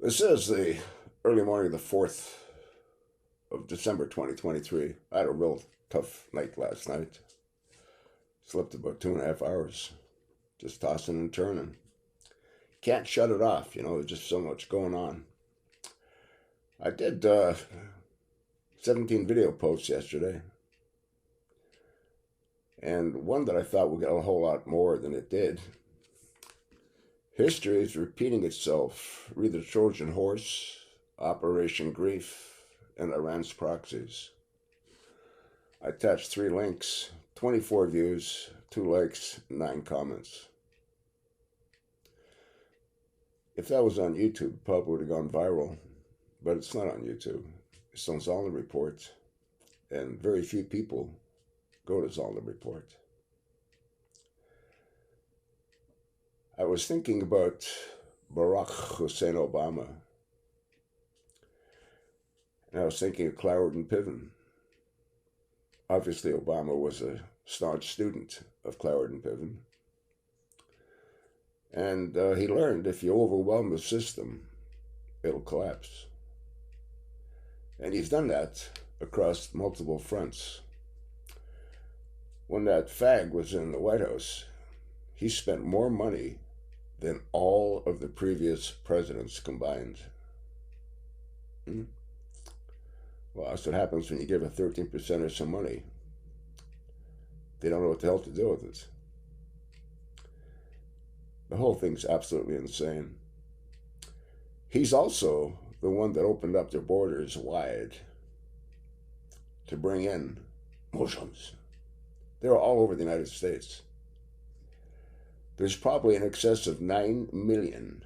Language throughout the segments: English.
This is the early morning of the 4th of December 2023. I had a real tough night last night. Slept about 2.5 hours, just tossing and turning. Can't shut it off, there's just so much going on. I did 17 video posts yesterday, and one that I thought would get a whole lot more than it did. History is repeating itself. Read the Trojan Horse, Operation Grief, and Iran's proxies. I attached 3 links, 24 views, 2 likes, 9 comments. If that was on YouTube, it probably would have gone viral, but it's not on YouTube. It's on Zollner Report, and very few people go to Zollner Report. I was thinking about Barack Hussein Obama, and I was thinking of Cloward and Pivon. Obviously, Obama was a staunch student of Cloward and Pivon, and he learned if you overwhelm the system, it'll collapse. And he's done that across multiple fronts. When that fag was in the White House, he spent more money than all of the previous presidents combined. Well, that's what happens when you give a 13% or some money. They don't know what the hell to do with it. The whole thing's absolutely insane. He's also the one that opened up their borders wide to bring in Muslims. They're all over the United States. There's probably in excess of 9 million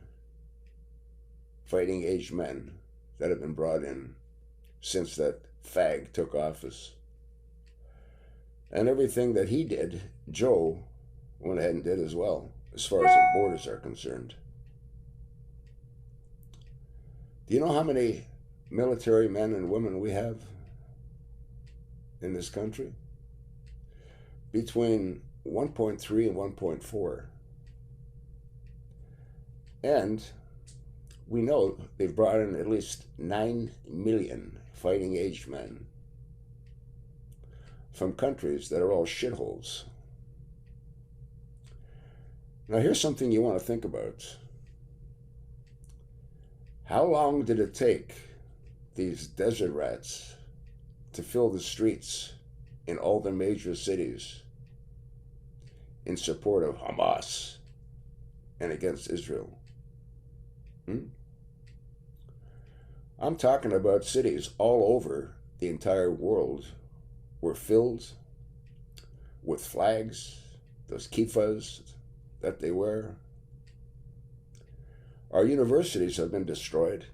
fighting age men that have been brought in since that fag took office. And everything that he did, Joe went ahead and did as well, as far as the borders are concerned. Do you know how many military men and women we have in this country? Between 1.3 and 1.4. And we know they've brought in at least 9 million fighting age men from countries that are all shitholes. Now, here's something you want to think about. How long did it take these desert rats to fill the streets in all the major cities in support of Hamas and against Israel? I'm talking about cities all over the entire world were filled with flags, those kippahs that they wear. Our universities have been destroyed.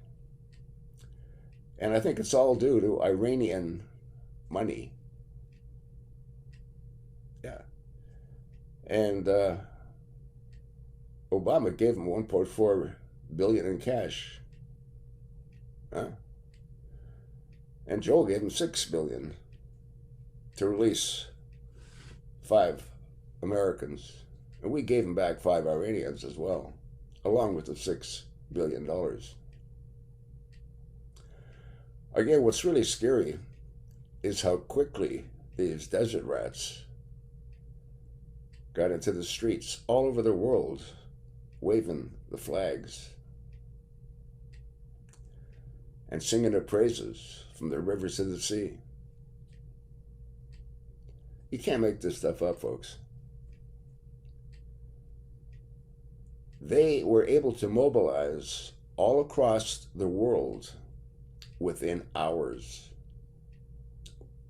And I think it's all due to Iranian money. Yeah. And Obama gave them 1.4 billion in cash. And Joe gave him 6 billion to release 5 Americans. And we gave him back 5 Iranians as well, along with the $6 billion. Again, what's really scary is how quickly these desert rats got into the streets all over the world, waving the flags and singing their praises from the rivers to the sea. You can't make this stuff up, folks. They were able to mobilize all across the world within hours.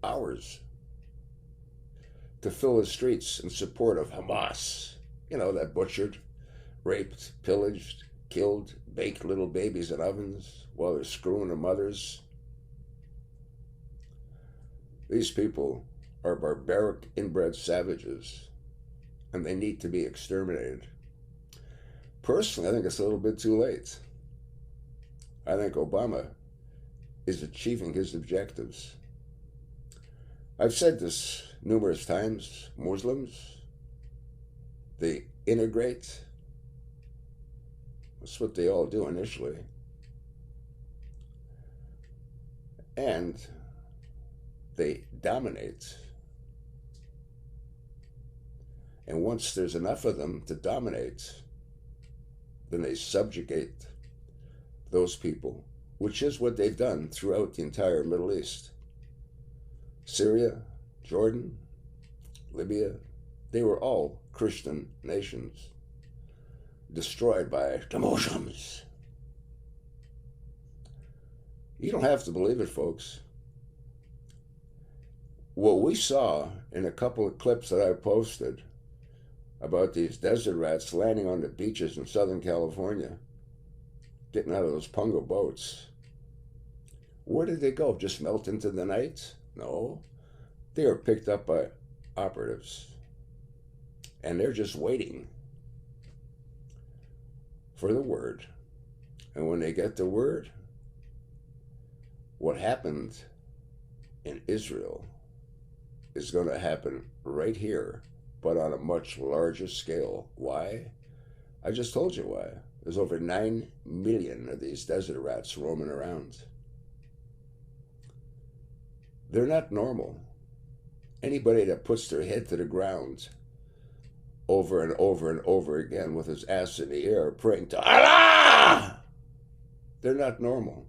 Hours. To fill the streets in support of Hamas. You know, that butchered, raped, pillaged, killed, baked little babies in ovens while they're screwing their mothers. These people are barbaric, inbred savages, and they need to be exterminated. Personally, I think it's a little bit too late. I think Obama is achieving his objectives. I've said this numerous times. Muslims, they integrate. That's what they all do initially. and they dominate. And once there's enough of them to dominate, then they subjugate those people, which is what they've done throughout the entire Middle East. Syria, Jordan, Libya, they were all Christian nations destroyed by the Muslims. You don't have to believe it, folks. What we saw in a couple of clips that I posted about these desert rats landing on the beaches in Southern California, getting out of those punga boats. Where did they go? Just melt into the night? No. They were picked up by operatives. And they're just waiting for the word. And when they get the word, what happened in Israel is going to happen right here, but on a much larger scale. Why? I just told you why. There's over 9 million of these desert rats roaming around. They're not normal. Anybody that puts their head to the ground over and over and over again with his ass in the air praying to Allah, they're not normal.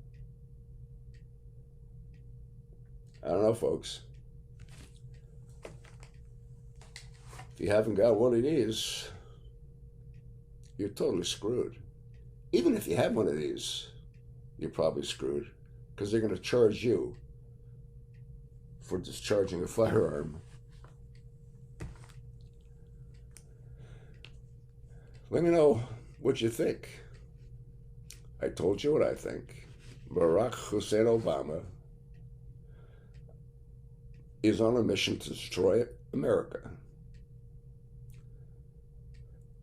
I don't know, folks. If you haven't got one of these, you're totally screwed. Even if you have one of these, you're probably screwed, because they're going to charge you for discharging a firearm. Let me know what you think. I told you what I think. Barack Hussein Obama is on a mission to destroy America.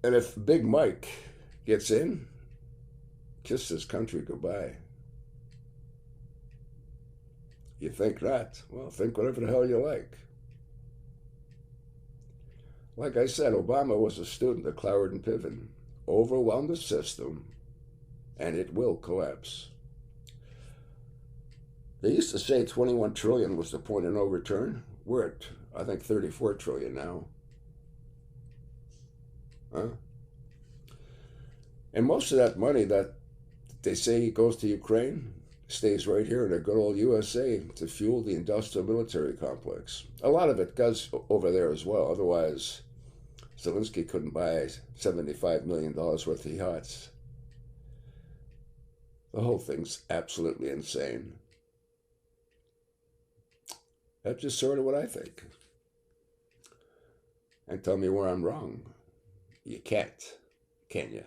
And if Big Mike gets in, kiss this country goodbye. You think not? Well, think whatever the hell you like. Like I said, Obama was a student of Cloward and Pivon. Overwhelm the system, and it will collapse. They used to say 21 trillion was the point of no return. We're at, I think, 34 trillion now. Huh? And most of that money that they say goes to Ukraine stays right here in the good old USA to fuel the industrial military complex. A lot of it goes over there as well. Otherwise, Zelensky couldn't buy $75 million worth of yachts. The whole thing's absolutely insane. That's just sort of what I think. And tell me where I'm wrong. You can't, can you?